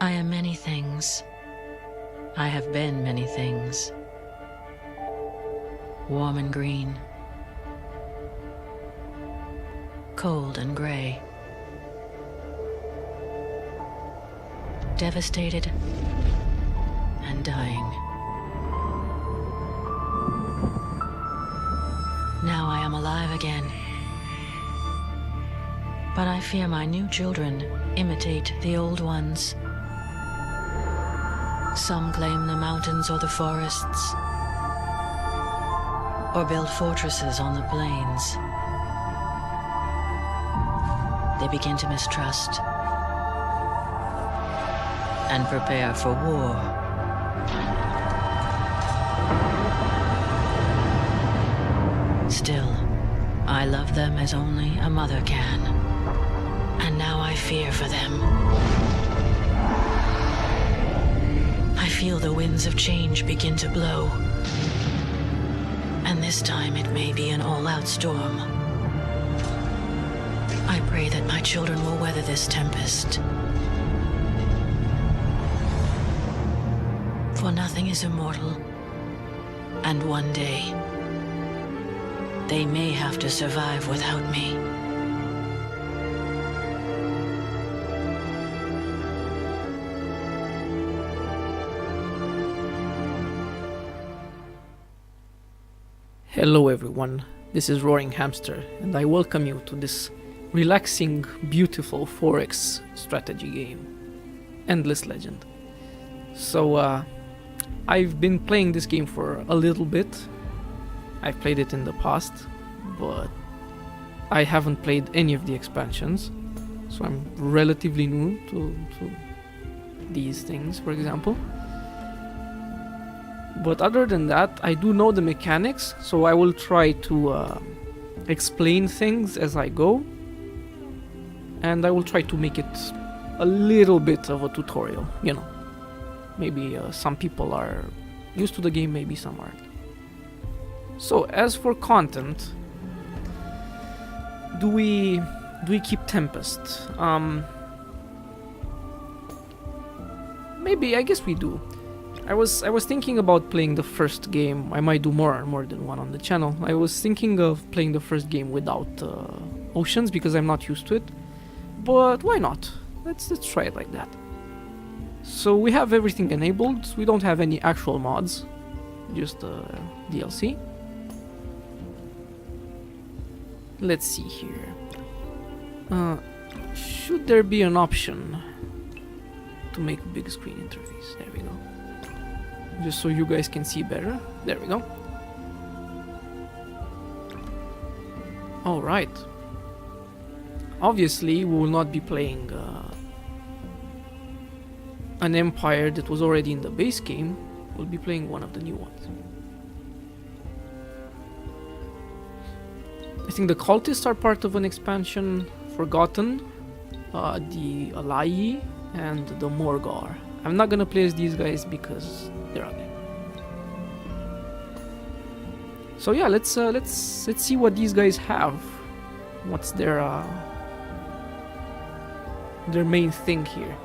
I am many things. I have been many things. Warm and green. Cold and gray. Devastated and dying. Now I am alive again. But I fear my new children imitate the old ones. Some claim the mountains or the forests, or build fortresses on the plains. They begin to mistrust and prepare for war. Still, I love them as only a mother can, and now I fear for them. I feel the winds of change begin to blow, and this time it may be an all-out storm. I pray that my children will weather this tempest. For nothing is immortal, and one day, they may have to survive without me. Hello everyone, this is Roaring Hamster, and I welcome you to this relaxing, beautiful 4X strategy game, Endless Legend. So, I've been playing this game for a little bit. I've played it in the past, but I haven't played any of the expansions, so I'm relatively new to these things, for example. But other than that, I do know the mechanics, so I will try to explain things as I go, and I will try to make it a little bit of a tutorial, you know. Maybe some people are used to the game, maybe some aren't. So, as for content, do we keep Tempest? Maybe, I guess we do. I was thinking about playing the first game. I might do more than one on the channel. I was thinking of playing the first game without oceans because I'm not used to it. But why not? Let's try it like that. So we have everything enabled. We don't have any actual mods, just DLC. Let's see here. Should there be an option to make a big screen interface? There we go. Just so you guys can see better. There we go. Alright. Obviously, we will not be playing an empire that was already in the base game. We'll be playing one of the new ones. I think the cultists are part of an expansion, Forgotten, the Allayi, and the Morgar. I'm not gonna play as these guys because they're ugly. So yeah, let's see what these guys have. What's their main thing here?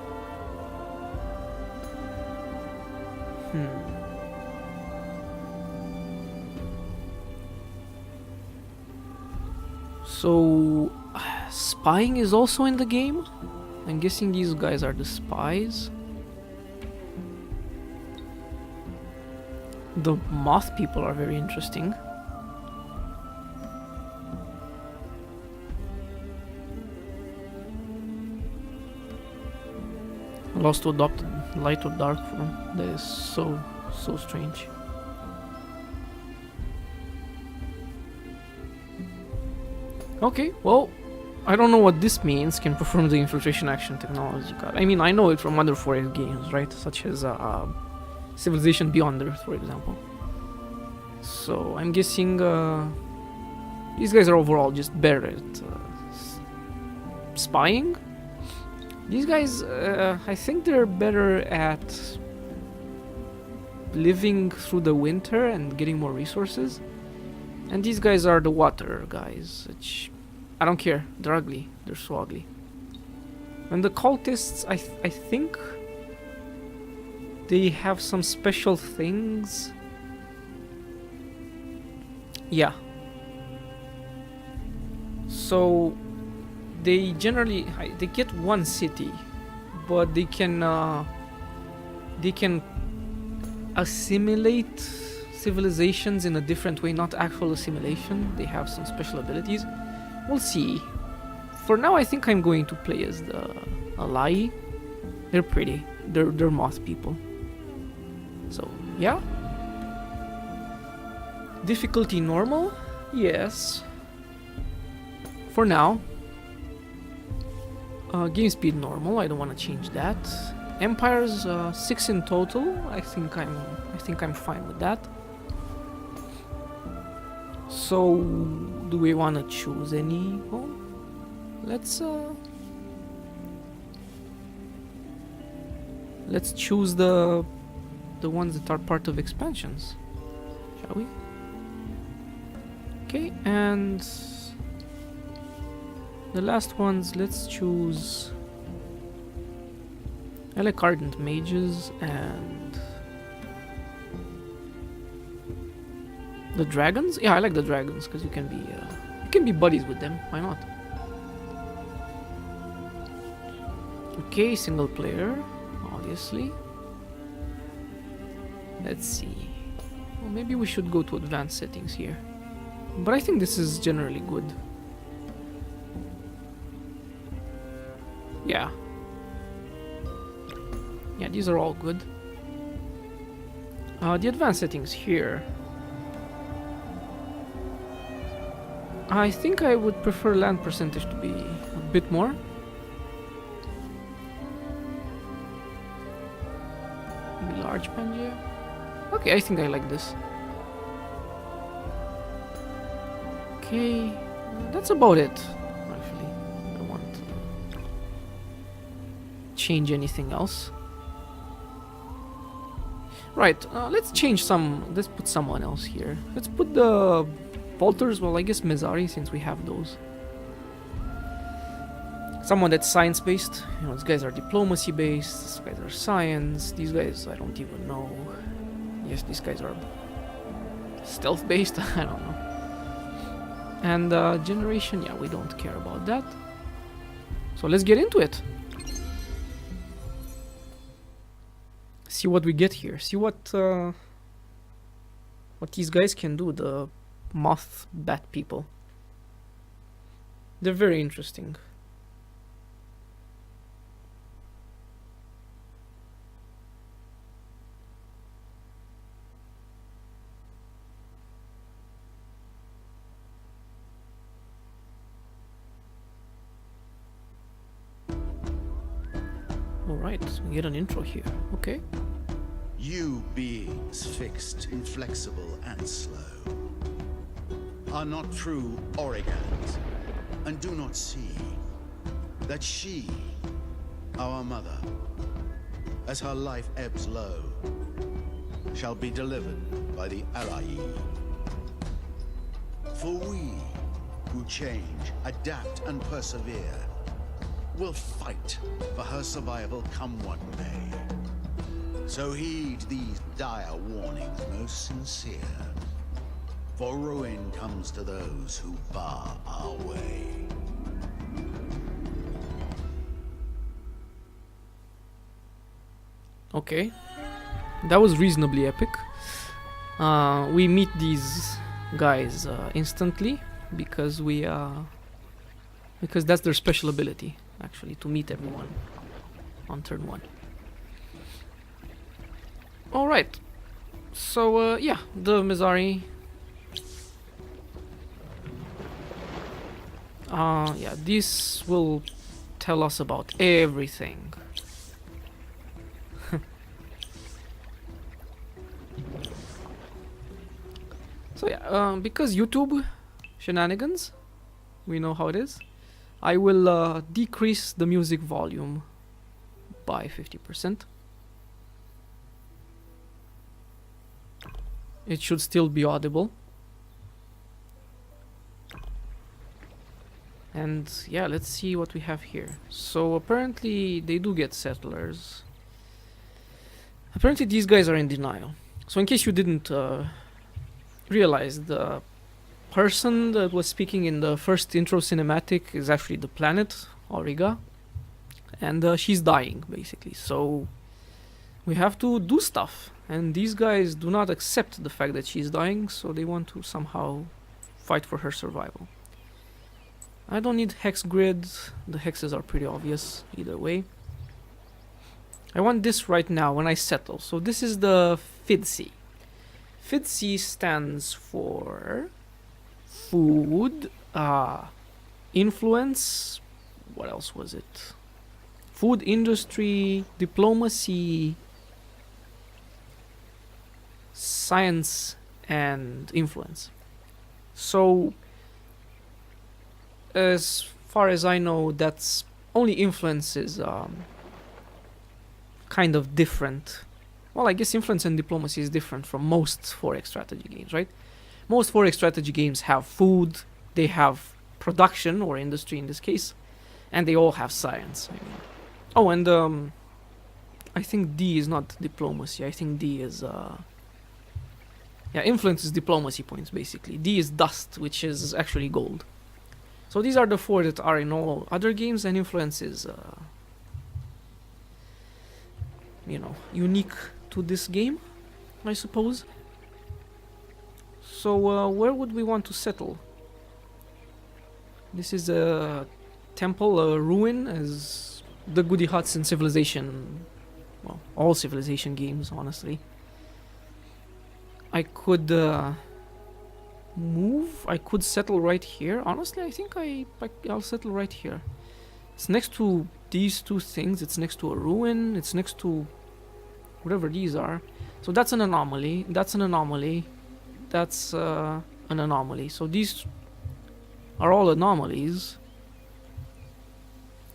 So, spying is also in the game? I'm guessing these guys are the spies. The moth people are very interesting. Lost to adopt light or dark form. That is so strange. Okay, well, I don't know what this means. Can perform the infiltration action technology card. I mean, I know it from other 4X games, right? Such as Civilization Beyond Earth, for example. So I'm guessing these guys are overall just better at spying. These guys, I think they're better at living through the winter and getting more resources. And these guys are the water guys, which I don't care. They're ugly. They're so ugly. And the cultists, I think they have some special things. Yeah. So they generally they get one city, but they can assimilate civilizations in a different way, not actual assimilation. They have some special abilities. We'll see. For now, I think I'm going to play as the Allayi. They're pretty. They're moth people. So yeah. Difficulty normal? Yes. For now. Game speed normal. I don't want to change that. Empires 6 in total. I think I'm fine with that. So, do we want to choose any? Oh, let's choose the ones that are part of expansions, shall we? Okay, and the last ones, let's choose. I like ardent mages and the dragons. Yeah, I like the dragons because you can be buddies with them. Why not? Okay, single player, obviously. Let's see. Well, maybe we should go to advanced settings here. But I think this is generally good. Yeah. Yeah, these are all good. The advanced settings here. I think I would prefer land percentage to be a bit more. Maybe Large Pangaea. Okay, I think I like this. Okay, that's about it. Actually, I don't want to change anything else. Right, let's change some. Let's put someone else here. Let's put the Volters. Well, I guess Mezari, since we have those. Someone that's science-based. You know, these guys are diplomacy-based. These guys are science. These guys, I don't even know. Yes, these guys are stealth-based. I don't know. And generation, yeah, we don't care about that. So let's get into it. See what we get here. See what these guys can do. The moth bat people. They're very interesting. Alright, we get an intro here. Okay. You beings fixed, inflexible, and slow are not true origans, and do not see that she, our mother, as her life ebbs low, shall be delivered by the Allayi. For we, who change, adapt, and persevere, will fight for her survival come what may. So heed these dire warnings most sincere, for ruin comes to those who bar our way. Okay, that was reasonably epic. We meet these guys instantly because because that's their special ability, actually, to meet everyone on turn 1. Alright, so yeah, the Mezari. Yeah, this will tell us about everything. So yeah, because YouTube shenanigans, we know how it is. I will decrease the music volume by 50%. It should still be audible. And yeah, let's see what we have here. So apparently they do get settlers. Apparently these guys are in denial. So in case you didn't realize, the person that was speaking in the first intro cinematic is actually the planet Auriga, and she's dying basically. So we have to do stuff, and these guys do not accept the fact that she's dying, so they want to somehow fight for her survival. I don't need hex grid, the hexes are pretty obvious either way. I want this right now when I settle. So this is the FIDC. FIDC stands for food, influence, what else was it? Food industry, diplomacy, science, and influence. So as far as I know, that's only influence is kind of different. Well, I guess influence and diplomacy is different from most 4X strategy games, right? Most 4X strategy games have food, they have production, or industry in this case, and they all have science. I mean. Oh, and I think D is not diplomacy, I think D is... yeah, influence is diplomacy points, basically. D is dust, which is actually gold. So these are the 4 that are in all other games, and influence is... you know, unique to this game, I suppose. So where would we want to settle? This is a temple, a ruin, as the goody huts in Civilization, well, all Civilization games, honestly. I could move, I could settle right here. Honestly, I think I'll settle right here. It's next to these two things, it's next to a ruin, it's next to whatever these are. So that's an anomaly, that's an anomaly, that's an anomaly. So these are all anomalies,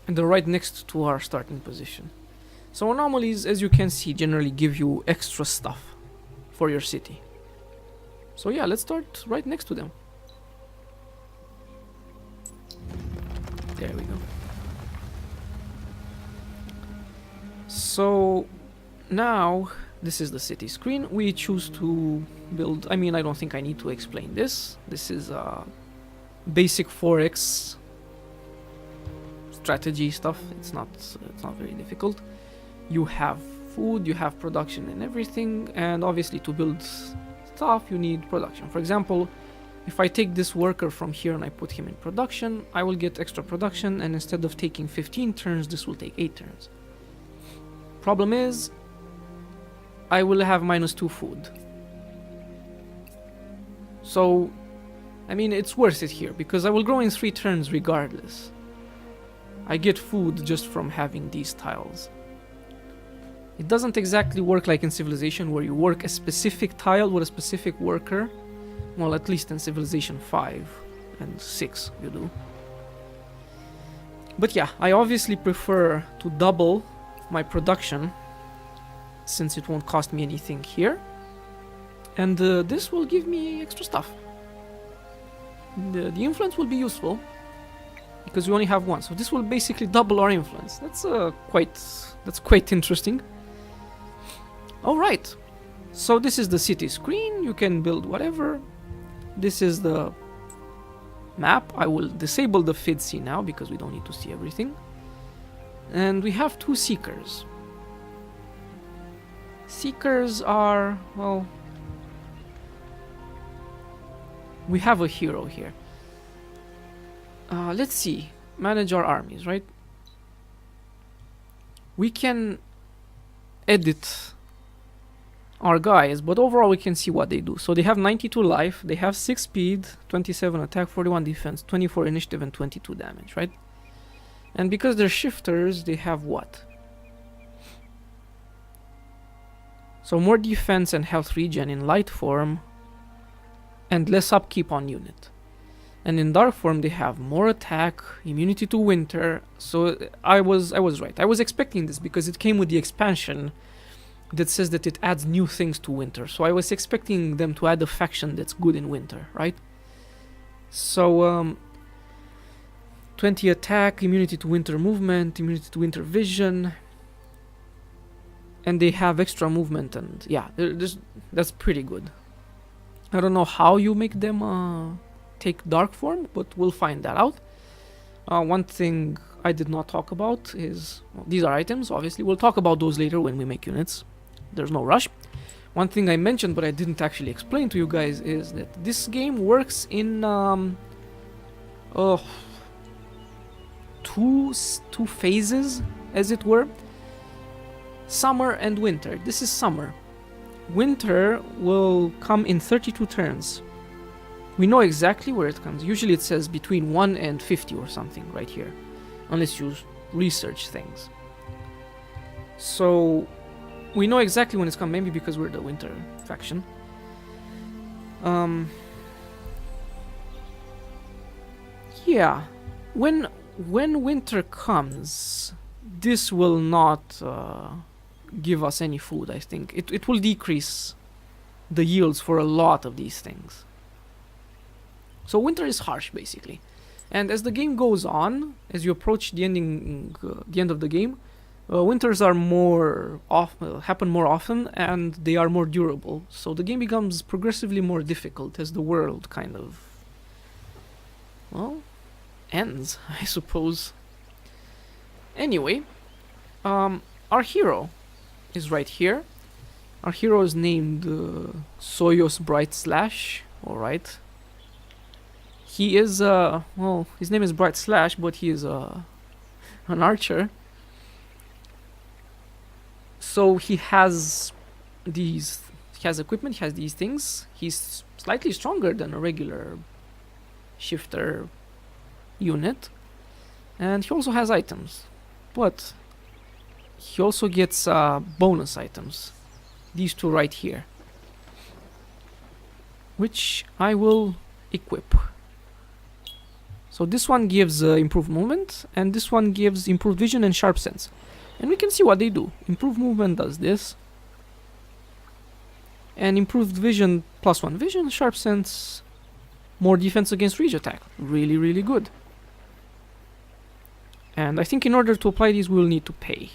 and they're right next to our starting position. So anomalies, as you can see, generally give you extra stuff for your city. So yeah, let's start right next to them. There we go. So now this is the city screen. We choose to build, I mean, I don't think I need to explain this. This is basic 4X strategy stuff. It's not very difficult. You have food, you have production and everything, and obviously to build stuff you need production. For example, if I take this worker from here and I put him in production, I will get extra production, and instead of taking 15 turns, this will take 8 turns. Problem is, I will have -2 food. So, I mean, it's worth it here, because I will grow in 3 turns regardless. I get food just from having these tiles. It doesn't exactly work like in Civilization, where you work a specific tile with a specific worker. Well, at least in Civilization 5 and 6 you do. But yeah, I obviously prefer to double my production, since it won't cost me anything here. And this will give me extra stuff. The influence will be useful, because we only have one. So this will basically double our influence. That's quite interesting. Alright, so this is the city screen. You can build whatever. This is the map. I will disable the FIDC now, because we don't need to see everything. And we have 2 seekers. Seekers are, well, we have a hero here. Let's see, manage our armies, right? We can edit our guys, but overall we can see what they do. So they have 92 life, they have 6 speed, 27 attack, 41 defense, 24 initiative, and 22 damage, right? And because they're shifters, they have what? So more defense and health regen in light form, and less upkeep on unit. And in dark form they have more attack, immunity to winter. So I was right. I was expecting this, because it came with the expansion that says that it adds new things to winter. So I was expecting them to add a faction that's good in winter, right? So 20 attack, immunity to winter movement, immunity to winter vision. and they have extra movement, and yeah, that's pretty good. I don't know how you make them take dark form, but we'll find that out. One thing I did not talk about is, well, these are items, obviously. We'll talk about those later when we make units. There's no rush. One thing I mentioned but I didn't actually explain to you guys is that this game works in two phases, as it were. Summer and winter. This is summer. Winter will come in 32 turns. We know exactly where it comes. Usually it says between 1 and 50 or something right here, unless you research things. So we know exactly when it's come, maybe because we're the winter faction. Yeah, when winter comes, this will not give us any food. I think it will decrease the yields for a lot of these things. So winter is harsh, basically, and as the game goes on, as you approach the end of the game, winters are happen more often, and they are more durable. So the game becomes progressively more difficult as the world kind of, well, ends, I suppose. Anyway, our hero is right here. Our hero is named Soyos Bright Slash. All right. He is well, his name is Bright Slash, but he is an archer. So he has equipment, he has these things. He's slightly stronger than a regular shifter unit, and he also has items, but he also gets bonus items, these two right here, which I will equip. So this one gives improved movement, and this one gives improved vision and sharp sense. And we can see what they do. Improved movement does this, and improved vision, +1 vision, sharp sense, more defense against reach attack. Really, really good. And I think in order to apply these, we'll need to pay.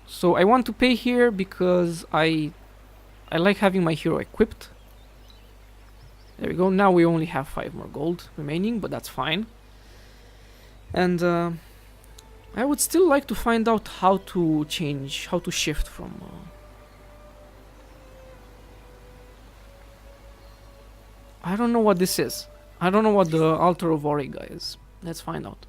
So I want to pay here because I like having my hero equipped. There we go. Now we only have 5 more gold remaining, but that's fine. And I would still like to find out how to shift from... I don't know what this is. I don't know what the Altar of Auriga is. Let's find out.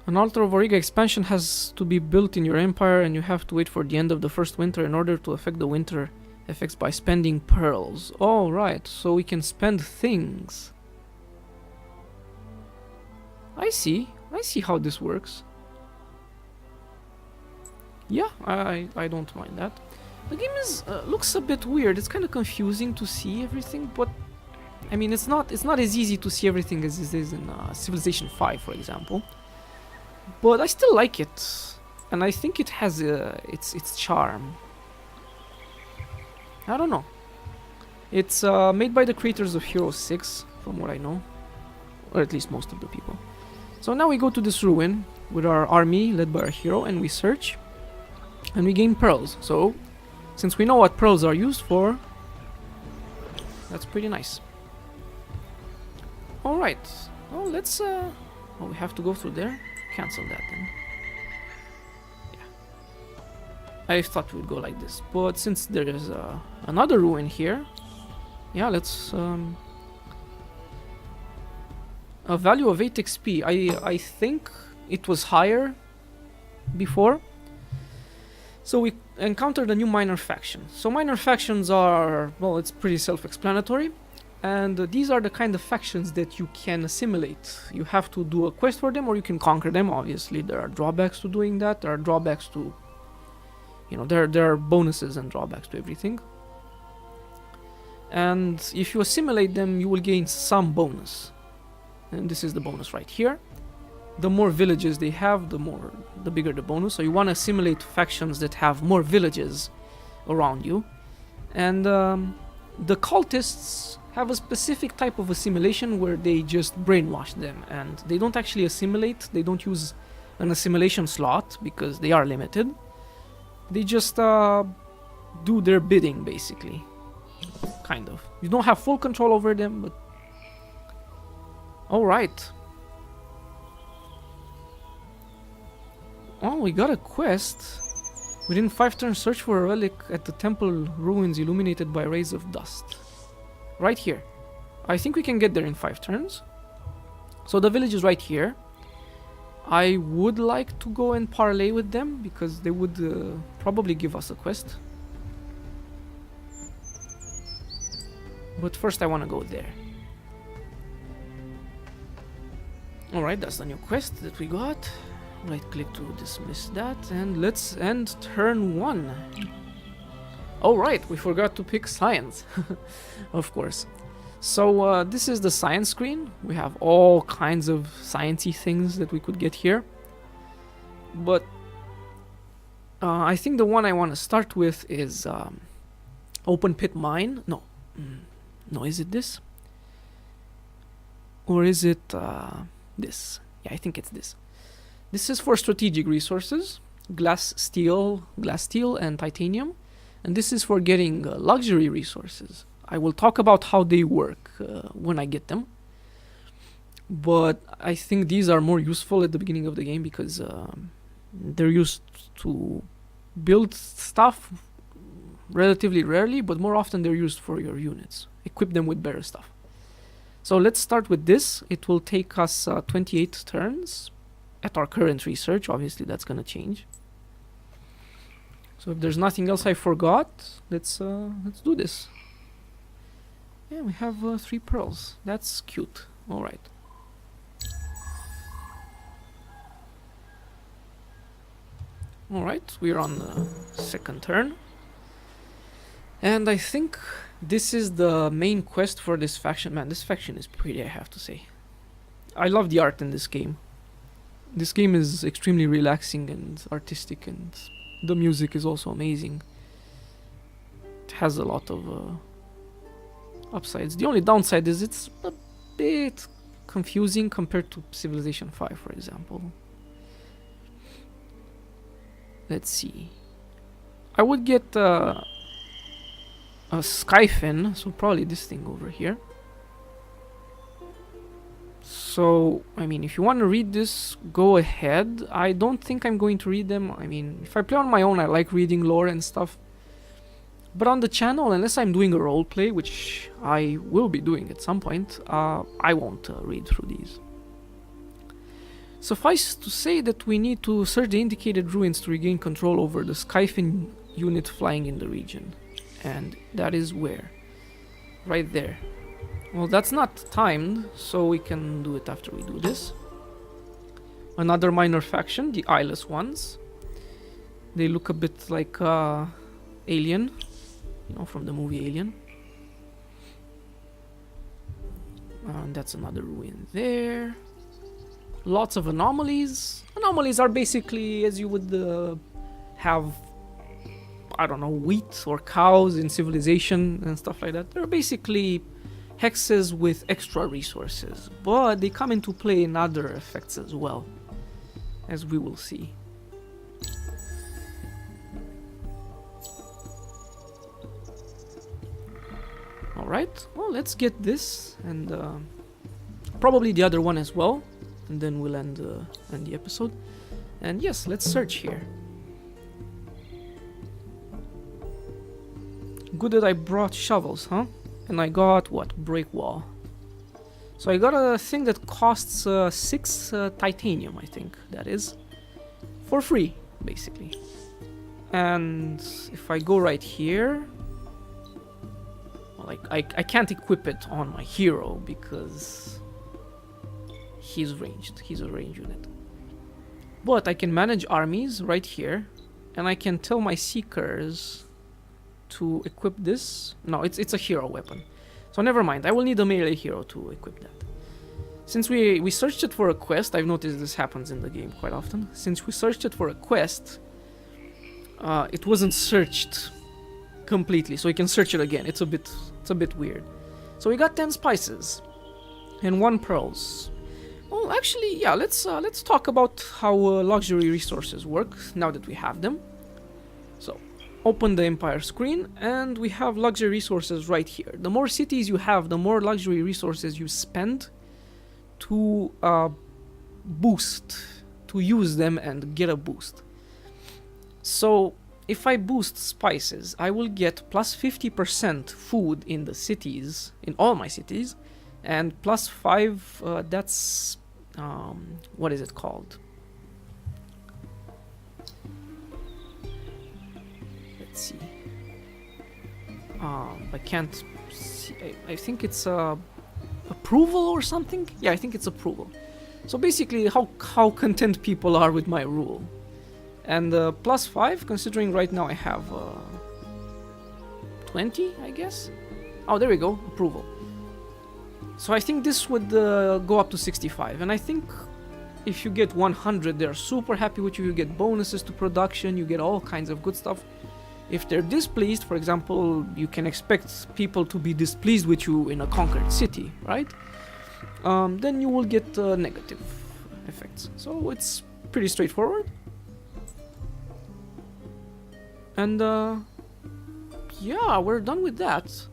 An Altar of Auriga expansion has to be built in your empire, and you have to wait for the end of the first winter in order to affect the winter effects by spending pearls. Oh, right. So we can spend things. I see how this works. Yeah, I don't mind that. The game is looks a bit weird. It's kind of confusing to see everything, but I mean, it's not as easy to see everything as it is in Civilization 5, for example. But I still like it, and I think it has its charm. I don't know. It's made by the creators of Hero 6, from what I know, or at least most of the people. So now we go to this ruin with our army led by our hero, and we search, and we gain pearls. So since we know what pearls are used for, that's pretty nice. All right. Well, let's. Oh, we have to go through there. Cancel that then. Yeah. I thought we would go like this, but since there is another ruin here, yeah, let's. A value of 8 XP. I think it was higher before. So we encountered a new minor faction. So minor factions are, well, it's pretty self-explanatory. And these are the kind of factions that you can assimilate. You have to do a quest for them, or you can conquer them. Obviously, there are drawbacks to doing that. There are drawbacks to, you know, there are bonuses and drawbacks to everything. And if you assimilate them, you will gain some bonus. And this is the bonus right here. The more villages they have, the bigger the bonus. So you want to assimilate factions that have more villages around you. And the cultists have a specific type of assimilation where they just brainwash them, and they don't actually assimilate. They don't use an assimilation slot because they are limited. They just do their bidding, basically. Kind of. You don't have full control over them, but... Alright. Oh, we got a quest. Within 5 turns, search for a relic at the temple ruins illuminated by rays of dust. Right here. I think we can get there in 5 turns. So the village is right here. I would like to go and parlay with them because they would probably give us a quest. But first I want to go there. Alright, that's the new quest that we got. Right click to dismiss that, and let's end turn 1. Alright, we forgot to pick science. Of course. So this is the science screen. We have all kinds of sciencey things that we could get here. But I think the one I want to start with is open pit mine. No. No, is it this? Or is it this? Yeah, I think it's this. This is for strategic resources, glass, steel, and titanium. And this is for getting luxury resources. I will talk about how they work when I get them. But I think these are more useful at the beginning of the game because they're used to build stuff relatively rarely, but more often they're used for your units. Equip them with better stuff. So let's start with this. It will take us 28 turns. At our current research, obviously that's gonna change. So if there's nothing else I forgot, let's do this. Yeah, we have 3 pearls. That's cute. All right. All right, we're on the second turn, and I think this is the main quest for this faction. Man, this faction is pretty, I have to say. I love the art in this game. This game is extremely relaxing and artistic, and the music is also amazing. It has a lot of upsides. The only downside is it's a bit confusing compared to Civilization 5, for example. Let's see. I would get a Skyfin, so probably this thing over here. So, I mean, if you want to read this, go ahead. I don't think I'm going to read them. I mean, if I play on my own, I like reading lore and stuff. But on the channel, unless I'm doing a roleplay, which I will be doing at some point, I won't read through these. Suffice to say that we need to search the indicated ruins to regain control over the Skyfin unit flying in the region. And that is where? Right there. Well, that's not timed, so we can do it after we do this. Another minor faction, the eyeless ones. They look a bit like Alien, you know, from the movie Alien. And that's another ruin there. Lots of anomalies. Anomalies are basically as you would have, I don't know, wheat or cows in Civilization and stuff like that. They're basically hexes with extra resources, but they come into play in other effects as well, as we will see. Alright, well, let's get this, and probably the other one as well, and then we'll end the episode. And yes, let's search here. Good that I brought shovels, huh? And I got, what, break wall. So I got a thing that costs 6 titanium, I think that is, for free, basically. And if I go right here, well, I can't equip it on my hero because he's ranged, he's a ranged unit. But I can manage armies right here, and I can tell my seekers to equip this. No, it's a hero weapon. So never mind, I will need a melee hero to equip that. Since we searched it for a quest, I've noticed this happens in the game quite often. Since we searched it for a quest, it wasn't searched completely, so we can search it again. It's a bit weird. So we got 10 spices and 1 pearls. Well, actually, yeah. Let's talk about how luxury resources work now that we have them. So, open the Empire screen, and we have luxury resources right here. The more cities you have, the more luxury resources you spend to use them and get a boost. So, if I boost spices, I will get plus 50% food in the cities, in all my cities, and plus 5, that's, what is it called? Let's see. I can't see, I think it's approval or something? Yeah, I think it's approval. So basically, how content people are with my rule. And plus 5, considering right now I have 20, I guess? Oh, there we go, approval. So I think this would go up to 65, and I think if you get 100, they're super happy with you, you get bonuses to production, you get all kinds of good stuff. If they're displeased, for example, you can expect people to be displeased with you in a conquered city, right? Then you will get negative effects. So it's pretty straightforward. And yeah, we're done with that.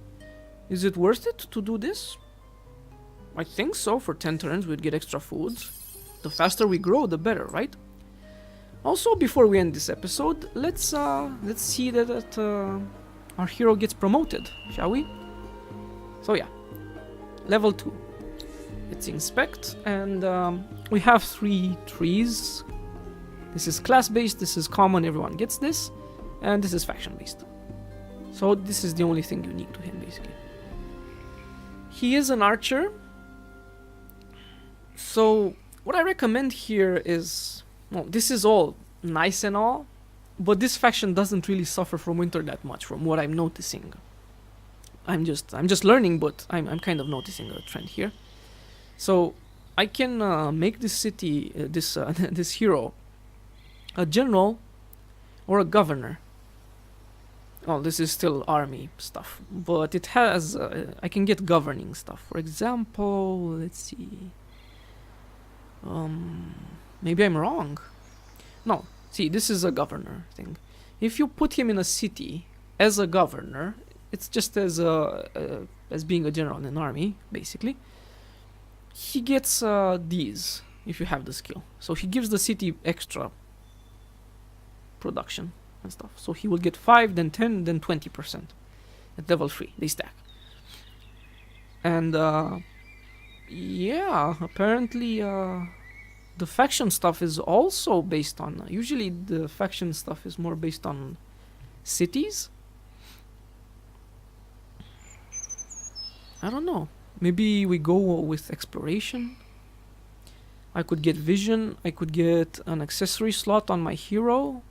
Is it worth it to do this? I think so. For 10 turns we'd get extra foods. The faster we grow, the better, right? Also, before we end this episode, let's see that our hero gets promoted, shall we? So yeah, level 2. Let's inspect, and we have 3 trees. This is class-based, this is common, everyone gets this, and this is faction-based. So this is the only thing unique to him, basically. He is an archer. So what I recommend here is, well, this is all nice and all, but this faction doesn't really suffer from winter that much, from what I'm noticing. I'm just learning, but I'm kind of noticing a trend here. So I can make this city, this hero, a general or a governor. Well, this is still army stuff, but it has, I can get governing stuff. For example, let's see. Maybe I'm wrong. No, see, this is a governor thing. If you put him in a city as a governor, it's just as being a general in an army, basically. He gets these if you have the skill. So he gives the city extra production and stuff. So he will get 5, then 10, then 20% at level 3. They stack. And yeah, apparently the faction stuff is also based on, usually the faction stuff is more based on cities. I don't know. Maybe we go with exploration. I could get vision. I could get an accessory slot on my hero.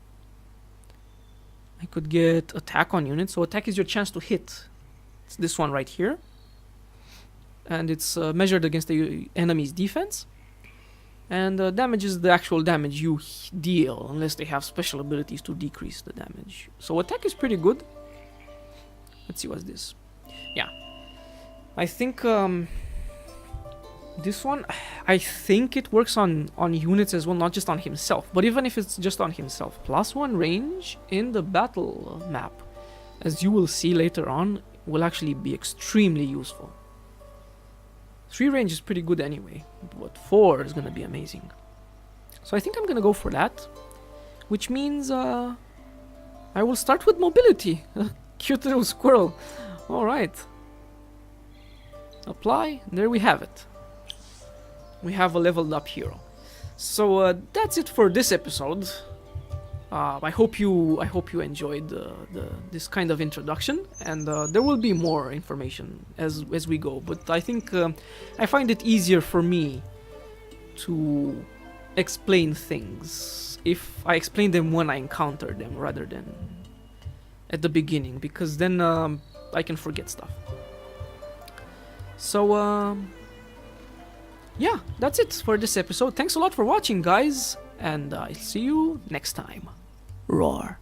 I could get attack on units. So attack is your chance to hit. It's this one right here. And it's measured against the enemy's defense. And damage is the actual damage you deal, unless they have special abilities to decrease the damage. So attack is pretty good. Let's see what's this. Yeah. I think this one, I think it works on units as well, not just on himself. But even if it's just on himself, +1 range in the battle map, as you will see later on, will actually be extremely useful. 3 range is pretty good anyway, but 4 is gonna be amazing. So I think I'm gonna go for that, which means I will start with mobility. Cute little squirrel. All right. Apply, there we have it. We have a leveled up hero. So that's it for this episode. I hope you enjoyed this kind of introduction, and there will be more information as we go. But I think I find it easier for me to explain things if I explain them when I encounter them rather than at the beginning, because then I can forget stuff. So yeah, that's it for this episode. Thanks a lot for watching, guys, and I'll see you next time. Roar.